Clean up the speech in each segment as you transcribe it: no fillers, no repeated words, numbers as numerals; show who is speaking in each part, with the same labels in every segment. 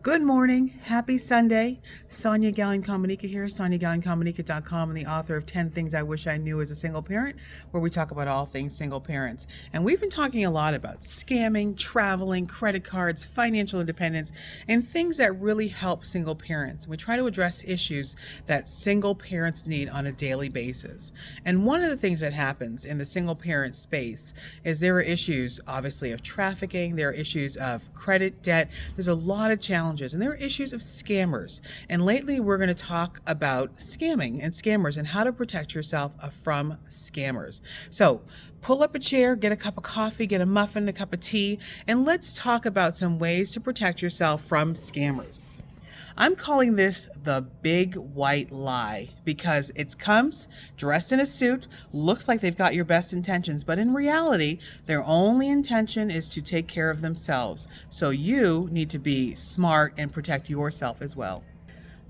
Speaker 1: Good morning. Happy Sunday. Sonia Gallion-Comanica here, soniagallion-comanica.com, and the author of 10 Things I Wish I Knew as a Single Parent, where we talk about all things single parents. And we've been talking a lot about scamming, traveling, credit cards, financial independence, and things that really help single parents. We try to address issues that single parents need on a daily basis. And one of the things that happens in the single parent space is there are issues, obviously, of trafficking, there are issues of credit debt, there's a lot of challenges. And there are issues of scammers. And lately, we're going to talk about scamming and scammers and how to protect yourself from scammers. So, pull up a chair, get a cup of coffee, get a muffin, a cup of tea, and let's talk about some ways to protect yourself from scammers. I'm calling this the big white lie because it comes dressed in a suit, looks like they've got your best intentions, but in reality, their only intention is to take care of themselves. So you need to be smart and protect yourself as well.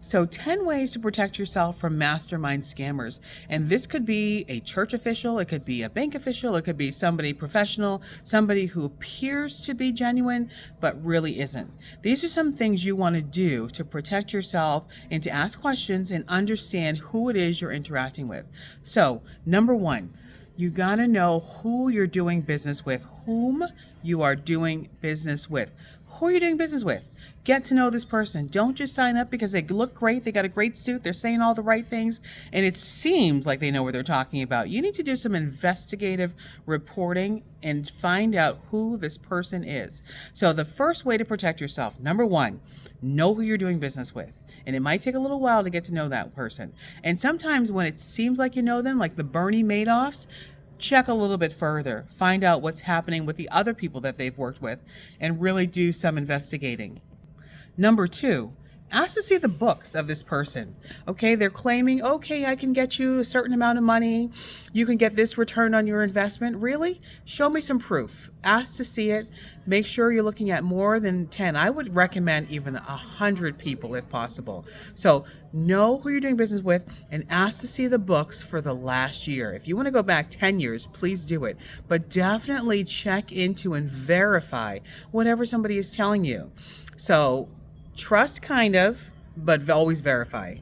Speaker 1: So 10 ways to protect yourself from mastermind scammers. And this could be a church official, it could be a bank official, it could be somebody professional, somebody who appears to be genuine, but really isn't. These are some things you want to do to protect yourself and to ask questions and understand who it is you're interacting with. So, number one, you got to know who you're doing business with, whom you are doing business with. Who are you doing business with? Get to know this person. Don't just sign up because they look great, they got a great suit, they're saying all the right things, and it seems like they know what they're talking about. You need to do some investigative reporting and find out who this person is. So the first way to protect yourself, number one, know who you're doing business with. And it might take a little while to get to know that person. And sometimes when it seems like you know them, like the Bernie Madoffs, check a little bit further, find out what's happening with the other people that they've worked with, and really do some investigating. Number two, ask to see the books of this person. Okay, they're claiming, okay, I can get you a certain amount of money. You can get this return on your investment. Really? Show me some proof. Ask to see it. Make sure you're looking at more than 10. I would recommend even 100 people if possible. So know who you're doing business with and ask to see the books for the last year. If you want to go back 10 years, please do it. But definitely check into and verify whatever somebody is telling you. So trust kind of, but always verify.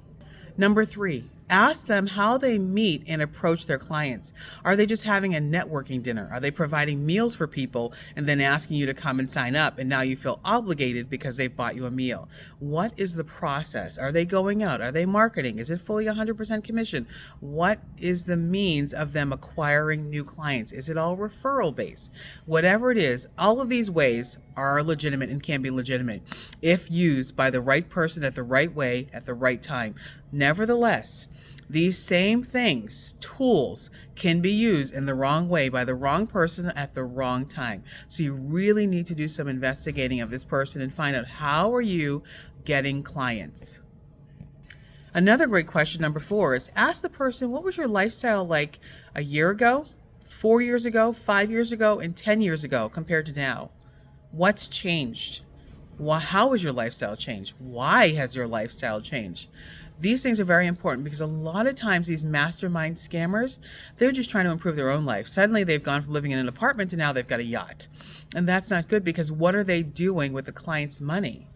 Speaker 1: Number three, ask them how they meet and approach their clients. Are they just having a networking dinner? Are they providing meals for people and then asking you to come and sign up and now you feel obligated because they've bought you a meal? What is the process? Are they going out? Are they marketing? Is it fully 100% commission? What is the means of them acquiring new clients? Is it all referral based? Whatever it is, all of these ways are legitimate and can be legitimate if used by the right person at the right way at the right time. Nevertheless, these same things, tools, can be used in the wrong way by the wrong person at the wrong time. So you really need to do some investigating of this person and find out how are you getting clients. Another great question, number four, is ask the person, what was your lifestyle like a year ago, 4 years ago, 5 years ago, and 10 years ago compared to now? What's changed? How has your lifestyle changed? Why has your lifestyle changed? These things are very important because a lot of times these mastermind scammers, they're just trying to improve their own life. Suddenly they've gone from living in an apartment to now they've got a yacht. And that's not good because what are they doing with the client's money?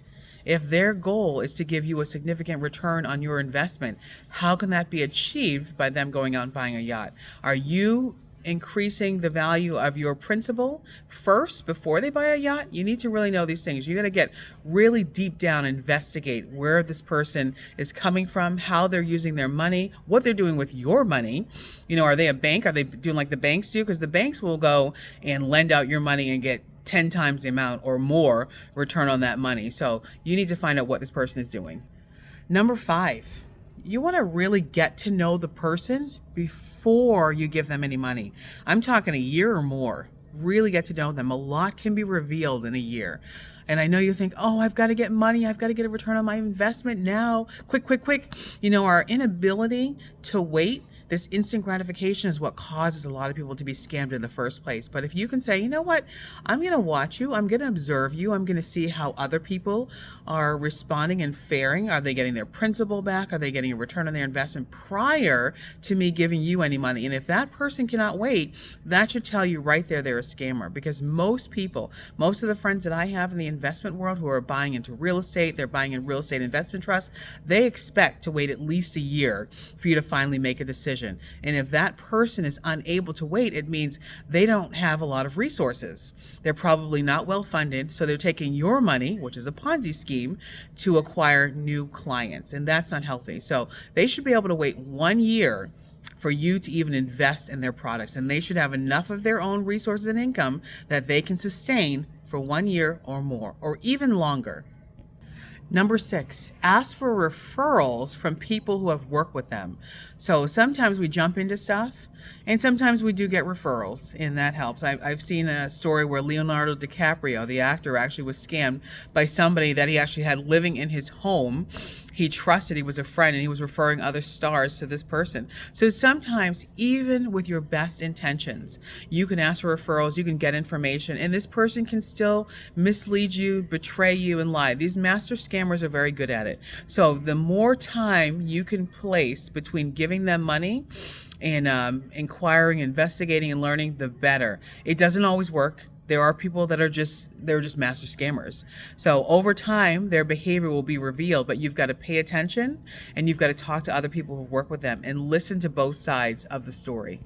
Speaker 1: If their goal is to give you a significant return on your investment, how can that be achieved by them going out and buying a yacht? Are you increasing the value of your principal first before they buy a yacht? You need to really know these things. You got to get really deep down, investigate where this person is coming from, how they're using their money, what they're doing with your money. You know, are they a bank? Are they doing like the banks do? Because the banks will go and lend out your money and get 10 times the amount or more return on that money. So you need to find out what this person is doing. Number five, you want to really get to know the person before you give them any money. I'm talking a year or more. Really get to know them. A lot can be revealed in a year. And I know you think, oh, I've got to get money. I've got to get a return on my investment now. Quick, quick, quick. You know, our inability to wait This instant gratification is what causes a lot of people to be scammed in the first place. But if you can say, you know what, I'm going to watch you, I'm going to observe you, I'm going to see how other people are responding and faring. Are they getting their principal back? Are they getting a return on their investment prior to me giving you any money? And if that person cannot wait, that should tell you right there they're a scammer. Because most people, most of the friends that I have in the investment world who are buying into real estate, they're buying in real estate investment trusts, they expect to wait at least a year for you to finally make a decision. And if that person is unable to wait, it means they don't have a lot of resources. They're probably not well funded, so they're taking your money, which is a Ponzi scheme, to acquire new clients, and that's not healthy. So they should be able to wait 1 year for you to even invest in their products, and they should have enough of their own resources and income that they can sustain for 1 year or more, or even longer. Number 6, ask for referrals from people who have worked with them. So sometimes we jump into stuff and sometimes we do get referrals, and that helps. I've seen a story where Leonardo DiCaprio, the actor, actually was scammed by somebody that he actually had living in his home. He trusted, he was a friend, and he was referring other stars to this person. So sometimes, even with your best intentions, you can ask for referrals, you can get information, and this person can still mislead you, betray you, and lie. These master scammers are very good at it. So the more time you can place between giving them money and inquiring, investigating, and learning, the better. It doesn't always work. There are people that are they're just master scammers. So over time, their behavior will be revealed, but you've got to pay attention and you've got to talk to other people who work with them and listen to both sides of the story.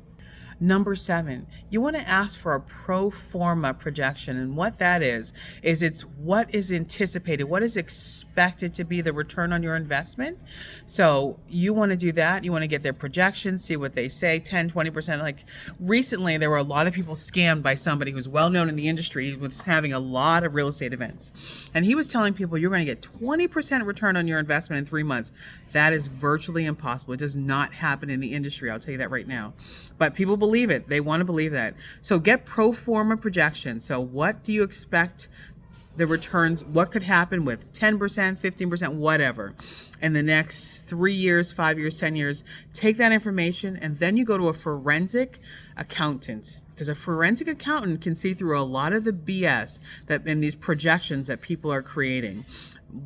Speaker 1: Number 7, you want to ask for a pro forma projection. And what that is it's what is anticipated, what is expected to be the return on your investment. So you want to do that. You want to get their projections, see what they say, 10, 20%. Like recently, there were a lot of people scammed by somebody who's well known in the industry, who was having a lot of real estate events. And he was telling people you're going to get 20% return on your investment in 3 months. That is virtually impossible. It does not happen in the industry. I'll tell you that right now. But people believe it. They want to believe that. So get pro forma projections. So what do you expect the returns, what could happen with 10%, 15%, whatever, in the next 3 years, 5 years, 10 years? Take that information and then you go to a forensic accountant, because a forensic accountant can see through a lot of the BS that in these projections that people are creating.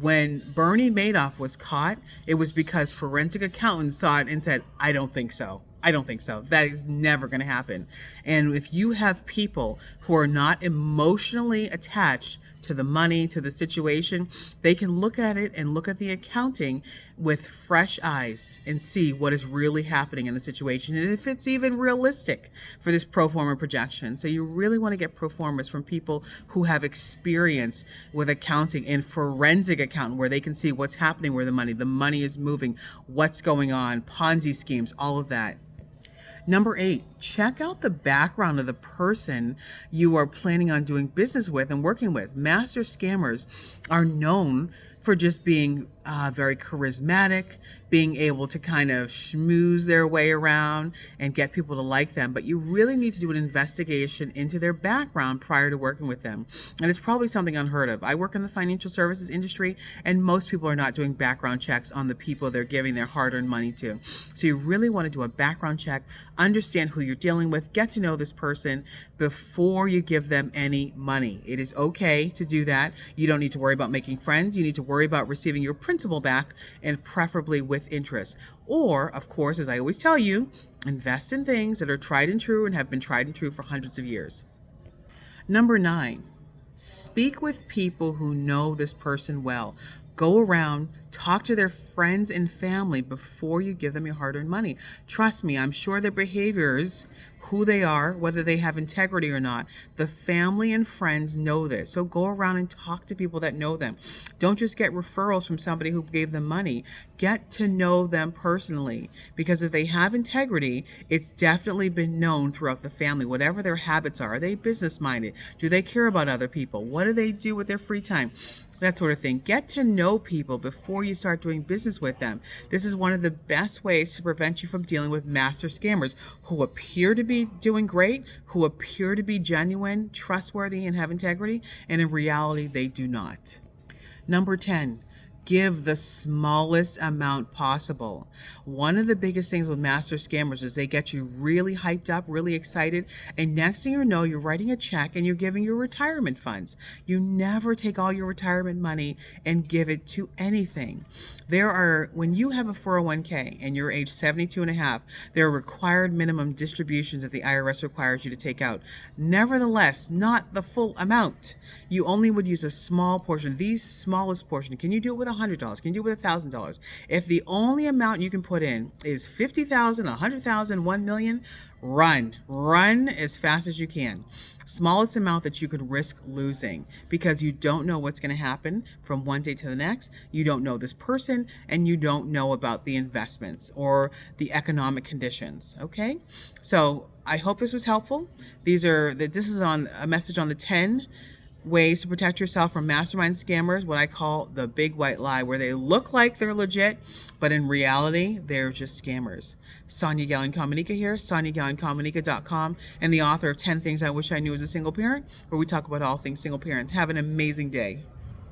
Speaker 1: When Bernie Madoff was caught, it was because forensic accountants saw it and said, I don't think so. I don't think so. That is never going to happen. And if you have people who are not emotionally attached to the money, to the situation, they can look at it and look at the accounting with fresh eyes and see what is really happening in the situation and if it's even realistic for this pro forma projection. So you really want to get pro formas from people who have experience with accounting and forensic accounting, where they can see what's happening, where the money is moving, what's going on, Ponzi schemes, all of that. Number 8, check out the background of the person you are planning on doing business with and working with. Master scammers are known for just being very charismatic, being able to kind of schmooze their way around and get people to like them. But you really need to do an investigation into their background prior to working with them. And it's probably something unheard of. I work in the financial services industry, and most people are not doing background checks on the people they're giving their hard-earned money to. So you really want to do a background check, understand who you're dealing with, get to know this person before you give them any money. It is okay to do that. You don't need to worry about making friends. You need to worry about receiving your principal back, and preferably with interest. Or, of course, as I always tell you, invest in things that are tried and true and have been tried and true for hundreds of years. Number 9, speak with people who know this person well. Go around, talk to their friends and family before you give them your hard-earned money. Trust me, I'm sure their behaviors, who they are, whether they have integrity or not, the family and friends know this. So go around and talk to people that know them. Don't just get referrals from somebody who gave them money. Get to know them personally, because if they have integrity, it's definitely been known throughout the family. Whatever their habits are they business-minded? Do they care about other people? What do they do with their free time? That sort of thing. Get to know people before you start doing business with them. This is one of the best ways to prevent you from dealing with master scammers who appear to be doing great, who appear to be genuine, trustworthy, and have integrity, and in reality, they do not. Number 10, give the smallest amount possible. One of the biggest things with master scammers is they get you really hyped up, really excited, and next thing you know, you're writing a check and you're giving your retirement funds. You never take all your retirement money and give it to anything. When you have a 401k and you're age 72 and a half, there are required minimum distributions that the IRS requires you to take out. Nevertheless, not the full amount. You only would use a small portion, the smallest portion. Can you do it with $100? Can you do it with $1,000? If the only amount you can put in is $50,000, $100,000, $1 million, run as fast as you can. Smallest amount that you could risk losing, because you don't know what's going to happen from one day to the next. You don't know this person, and you don't know about the investments or the economic conditions. Okay, so I hope this was helpful. This is on a message on the 10 ways to protect yourself from mastermind scammers, what I call the big white lie, where they look like they're legit, but in reality, they're just scammers. Sonia Gallen-Cominica here, SoniaGallenCominica.com, and the author of 10 Things I Wish I Knew as a Single Parent, where we talk about all things single parents. Have an amazing day.